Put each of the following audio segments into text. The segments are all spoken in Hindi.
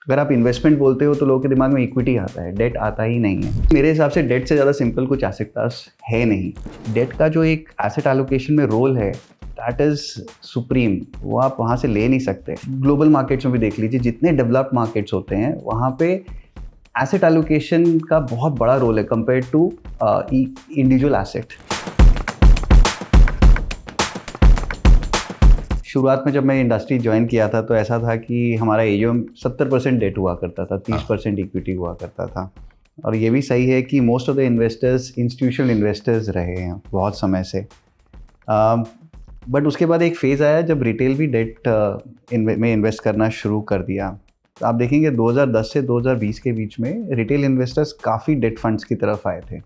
अगर आप इन्वेस्टमेंट बोलते हो तो लोगों के दिमाग में इक्विटी आता है, डेट आता ही नहीं है। मेरे हिसाब से डेट से ज़्यादा सिंपल कुछ एसेट क्लास है नहीं। डेट का जो एक एसेट एलोकेशन में रोल है दैट इज़ सुप्रीम, वो आप वहाँ से ले नहीं सकते। ग्लोबल मार्केट्स में भी देख लीजिए, जितने डेवलप्ड मार्केट्स होते हैं वहाँ पे एसेट एलोकेशन का बहुत बड़ा रोल है कंपेयर टू इंडिविजुअल एसेट। शुरुआत में जब मैं इंडस्ट्री ज्वाइन किया था तो ऐसा था कि हमारा एयूएम 70% डेट हुआ करता था, 30% इक्विटी हुआ करता था। और ये भी सही है कि most of the investors institutional investors रहे हैं बहुत समय से। बट उसके बाद एक फेज़ आया जब रिटेल भी डेट में इन्वेस्ट करना शुरू कर दिया। तो आप देखेंगे 2010 से 2020 के बीच में रिटेल इन्वेस्टर्स काफ़ी डेट फंड्स की तरफ आए थे।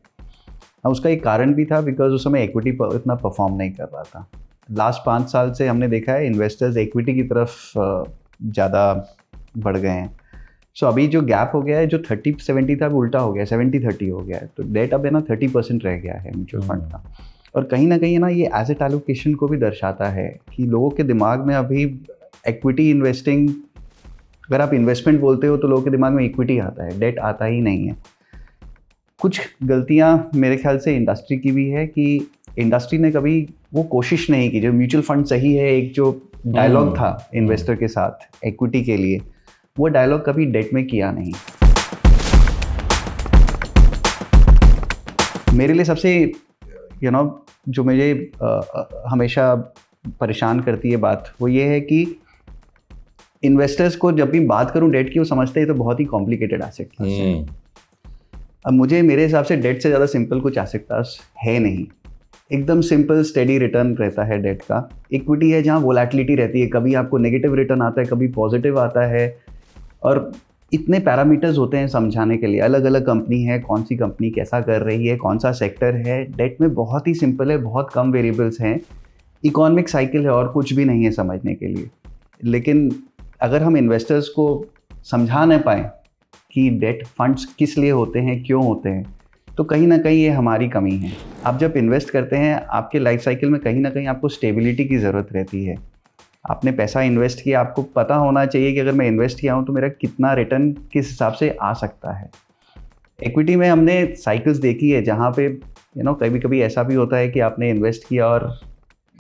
उसका एक कारण भी था बिकॉज उस समय इक्विटी इतना परफॉर्म नहीं कर रहा था। लास्ट 5 साल से हमने देखा है इन्वेस्टर्स इक्विटी की तरफ ज़्यादा बढ़ गए हैं। सो अभी जो गैप हो गया है, जो 30-70 था वो उल्टा हो गया, 70-30 हो गया है। तो डेट अब है ना 30% रह गया है म्यूचुअल फंड का। और कहीं ना कहीं ना ये एसेट एलोकेशन को भी दर्शाता है कि लोगों के दिमाग में अभी इक्विटी इन्वेस्टिंग, अगर आप इन्वेस्टमेंट बोलते हो तो लोगों के दिमाग में इक्विटी आता है, डेट आता ही नहीं है। कुछ गलतियां मेरे ख्याल से इंडस्ट्री की भी है कि इंडस्ट्री ने कभी वो कोशिश नहीं की। जो म्यूचुअल फंड सही है, एक जो डायलॉग था इन्वेस्टर के साथ इक्विटी के लिए, वो डायलॉग कभी डेट में किया नहीं। मेरे लिए सबसे जो मुझे हमेशा परेशान करती है बात, वो ये है कि इन्वेस्टर्स को जब भी बात करूं डेट की, वो समझते हैं तो बहुत ही कॉम्प्लिकेटेड एसेट क्लास है। अब मेरे हिसाब से डेट से ज़्यादा सिंपल कुछ एसेट क्लास है नहीं। एकदम सिंपल स्टेडी रिटर्न रहता है डेट का। इक्विटी है जहाँ वोलेटिलिटी रहती है, कभी आपको नेगेटिव रिटर्न आता है, कभी पॉजिटिव आता है। और इतने पैरामीटर्स होते हैं समझाने के लिए, अलग अलग कंपनी है, कौन सी कंपनी कैसा कर रही है, कौन सा सेक्टर है। डेट में बहुत ही सिंपल है, बहुत कम वेरिएबल्स हैं, इकोनॉमिक साइकिल है और कुछ भी नहीं है समझने के लिए। लेकिन अगर हम इन्वेस्टर्स को समझा न पाएँ कि डेट फंड्स किस लिए होते हैं, क्यों होते हैं, तो कहीं ना कहीं ये हमारी कमी है। आप जब इन्वेस्ट करते हैं, आपके लाइफ साइकिल में कहीं ना कहीं आपको स्टेबिलिटी की ज़रूरत रहती है। आपने पैसा इन्वेस्ट किया, आपको पता होना चाहिए कि अगर मैं इन्वेस्ट किया हूँ तो मेरा कितना रिटर्न किस हिसाब से आ सकता है। इक्विटी में हमने साइकिल्स देखी है जहाँ पे कभी कभी ऐसा भी होता है कि आपने इन्वेस्ट किया और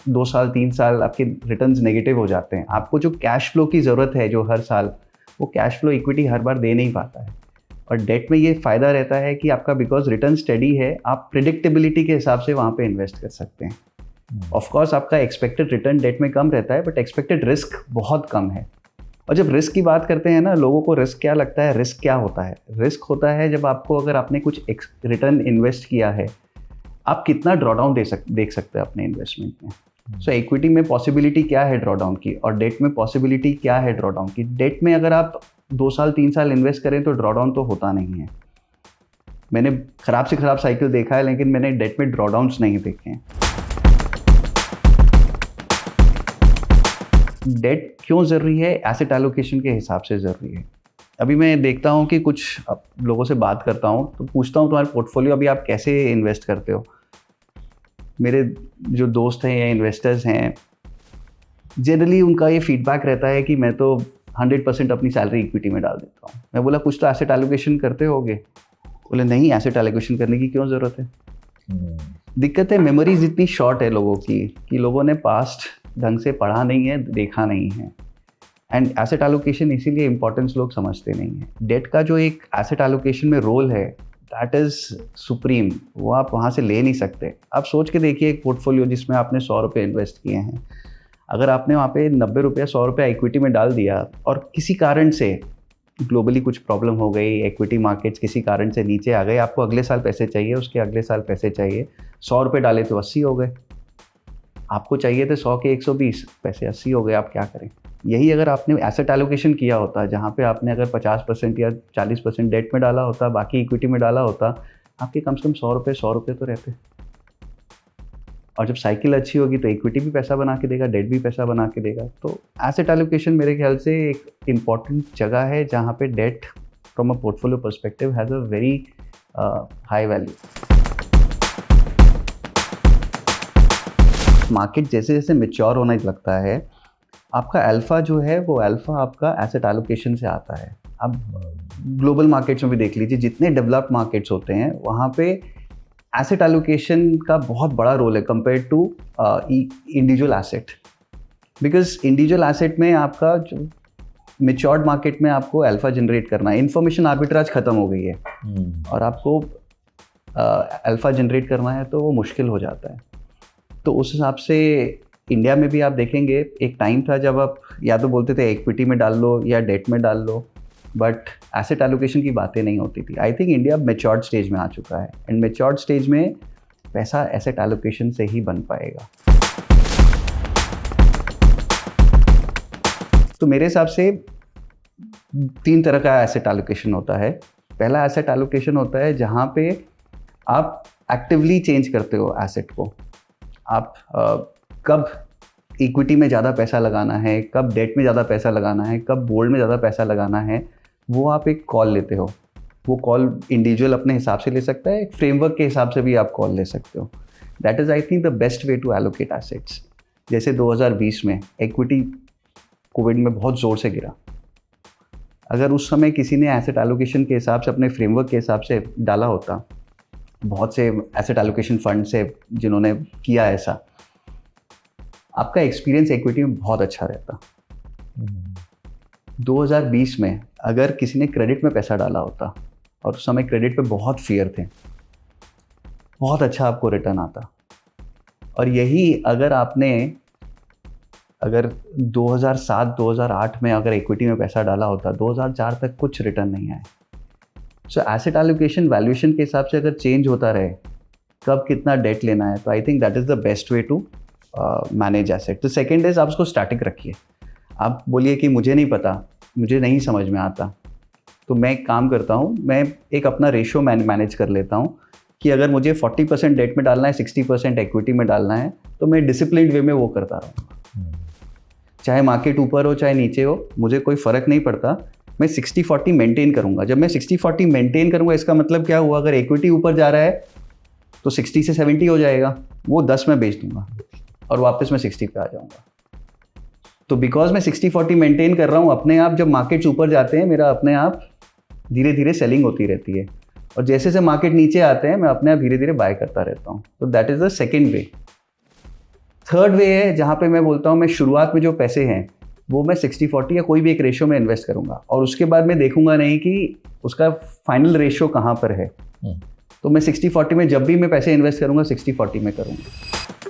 2 साल 3 साल आपके रिटर्न्स नेगेटिव हो जाते हैं। आपको जो कैश फ्लो की ज़रूरत है जो हर साल, वो कैश फ्लो इक्विटी हर बार दे नहीं पाता है। और डेट में ये फ़ायदा रहता है कि आपका बिकॉज रिटर्न स्टेडी है, आप प्रिडिक्टेबिलिटी के हिसाब से वहाँ पे इन्वेस्ट कर सकते हैं। ऑफ कोर्स आपका एक्सपेक्टेड रिटर्न डेट में कम रहता है, बट एक्सपेक्टेड रिस्क बहुत कम है। और जब रिस्क की बात करते हैं ना, लोगों को रिस्क क्या लगता है, रिस्क क्या होता है? रिस्क होता है जब आपको, अगर आपने कुछ रिटर्न इन्वेस्ट किया है, आप कितना ड्रॉडाउन देख सकते हैं अपने इन्वेस्टमेंट में। सो इक्विटी में पॉसिबिलिटी क्या है ड्रॉडाउन की, और डेट में पॉसिबिलिटी क्या है ड्रॉडाउन की। डेट में अगर आप 2 साल 3 साल इन्वेस्ट करें तो ड्रॉडाउन तो होता नहीं है। मैंने ख़राब से ख़राब साइकिल देखा है, लेकिन मैंने डेट में ड्रॉडाउन्स नहीं देखे हैं। डेट क्यों ज़रूरी है? एसेट एलोकेशन के हिसाब से ज़रूरी है। अभी मैं देखता हूँ कि कुछ लोगों से बात करता हूँ तो पूछता हूँ तुम्हारे पोर्टफोलियो अभी आप कैसे इन्वेस्ट करते हो। मेरे जो दोस्त हैं या इन्वेस्टर्स हैं, जनरली उनका ये फीडबैक रहता है कि मैं तो 100% अपनी सैलरी इक्विटी में डाल देता हूँ। मैं बोला कुछ तो एसेट एलोकेशन करते होगे? बोले नहीं, एसेट एलोकेशन करने की क्यों ज़रूरत है। दिक्कत है मेमोरीज इतनी शॉर्ट है लोगों की कि लोगों ने पास्ट ढंग से पढ़ा नहीं है, देखा नहीं है। एंड एसेट एलोकेशन इसीलिए इंपॉर्टेंस लोग समझते नहीं है। डेट का जो एक एसेट एलोकेशन में रोल है दैट इज़ सुप्रीम, वो आप वहाँ से ले नहीं सकते। आप सोच के देखिए, एक पोर्टफोलियो जिसमें आपने 100 रुपये इन्वेस्ट किए हैं, अगर आपने वहाँ पे 90 रुपया 100 रुपया इक्विटी में डाल दिया और किसी कारण से ग्लोबली कुछ प्रॉब्लम हो गई, इक्विटी मार्केट्स किसी कारण से नीचे आ गए, आपको अगले साल पैसे चाहिए, उसके अगले साल पैसे चाहिए, 100 रुपये डाले तो 80 हो गए, आपको चाहिए थे 100 के 120, पैसे 80 हो गए, आप क्या करें। यही अगर आपने एसेट एलोकेशन किया होता, जहाँ पे आपने अगर 50% या 40% डेट में डाला होता, बाकी इक्विटी में डाला होता, आपके कम से कम 100 रुपये तो रहते। और जब साइकिल अच्छी होगी तो इक्विटी भी पैसा बना के देगा, डेट भी पैसा बना के देगा। तो एसेट एलोकेशन मेरे ख्याल से एक इम्पॉर्टेंट जगह है जहाँ पे debt from a portfolio perspective has a very high value. Market जैसे जैसे मैच्योर होने लगता है, आपका अल्फ़ा जो है वो अल्फ़ा आपका एसेट एलोकेशन से आता है। आप ग्लोबल मार्केट्स में भी देख लीजिए, जितने डेवलप्ड मार्केट्स होते हैं वहाँ पे एसेट एलोकेशन का बहुत बड़ा रोल है compare to individual asset. Because individual asset में आपका जो मेच्योर्ड मार्केट में आपको अल्फा जनरेट करना है, इन्फॉर्मेशन आर्बिट्राज खत्म हो गई है और आपको अल्फा जनरेट करना है तो वो मुश्किल हो जाता है। तो उस हिसाब से इंडिया में भी आप देखेंगे एक टाइम था जब आप या तो बोलते थे इक्विटी में डाल लो या डेट में डाल लो, बट एसेट एलोकेशन की बातें नहीं होती थी। I think India matured stage में आ चुका है एंड मेच्योर्ड स्टेज में पैसा एसेट एलोकेशन से ही बन पाएगा। तो मेरे हिसाब से 3 तरह का एसेट एलोकेशन होता है। पहला एसेट एलोकेशन होता है जहाँ पे आप एक्टिवली चेंज करते हो एसेट को। आप कब इक्विटी में ज़्यादा पैसा लगाना है, कब डेट में ज़्यादा पैसा लगाना है, कब गोल्ड में ज़्यादा पैसा लगाना है, वो आप एक कॉल लेते हो। वो कॉल इंडिविजुअल अपने हिसाब से ले सकता है, एक फ्रेमवर्क के हिसाब से भी आप कॉल ले सकते हो। That is I think the best way to allocate assets. जैसे 2020 में इक्विटी कोविड में बहुत ज़ोर से गिरा। अगर उस समय किसी ने एसेट एलोकेशन के हिसाब से अपने फ्रेमवर्क के हिसाब से डाला होता, बहुत से एसेट एलोकेशन फंड से जिन्होंने किया ऐसा, आपका एक्सपीरियंस इक्विटी में बहुत अच्छा रहता। 2020 में अगर किसी ने क्रेडिट में पैसा डाला होता और उस समय क्रेडिट पे बहुत फियर थे, बहुत अच्छा आपको रिटर्न आता। और यही अगर 2007-2008 में अगर इक्विटी में पैसा डाला होता, 2004 तक कुछ रिटर्न नहीं आए। सो एसेट एलोकेशन वैल्यूएशन के हिसाब से अगर चेंज होता रहे, कब कितना डेट लेना है, तो I think that is the best way to manage asset. तो सेकेंड इज आप उसको स्टैटिक रखिए। आप बोलिए कि मुझे नहीं पता, मुझे नहीं समझ में आता, तो मैं एक काम करता हूँ, मैं एक अपना रेशियो मैनेज कर लेता हूँ कि अगर मुझे 40% डेट में डालना है, 60% इक्विटी में डालना है, तो मैं डिसिप्लिन्ड वे में वो करता रहूँगा। चाहे मार्केट ऊपर हो चाहे नीचे हो, मुझे कोई फ़र्क नहीं पड़ता, मैं 60-40 मेंटेन करूँगा। जब मैं 60-40 मेंटेन करूँगा, इसका मतलब क्या हुआ, अगर इक्विटी ऊपर जा रहा है तो 60 से 70 हो जाएगा, वो 10 में बेच दूंगा और वापस मैं 60 पे आ जाऊँगा। तो बिकॉज मैं 60-40 मेंटेन कर रहा हूँ, अपने आप जब मार्केट्स ऊपर जाते हैं, मेरा अपने आप धीरे धीरे सेलिंग होती रहती है, और जैसे जैसे मार्केट नीचे आते हैं मैं अपने आप धीरे धीरे बाय करता रहता हूँ। तो that is the second way. Third way है जहाँ पे मैं बोलता हूँ मैं शुरुआत में जो पैसे हैं वो मैं 60-40 या कोई भी एक रेशियो में इन्वेस्ट करूँगा, और उसके बाद मैं देखूंगा नहीं कि उसका फाइनल रेशियो कहाँ पर है। तो मैं 60-40 में जब भी मैं पैसे इन्वेस्ट करूँगा 60-40 में करूँगा।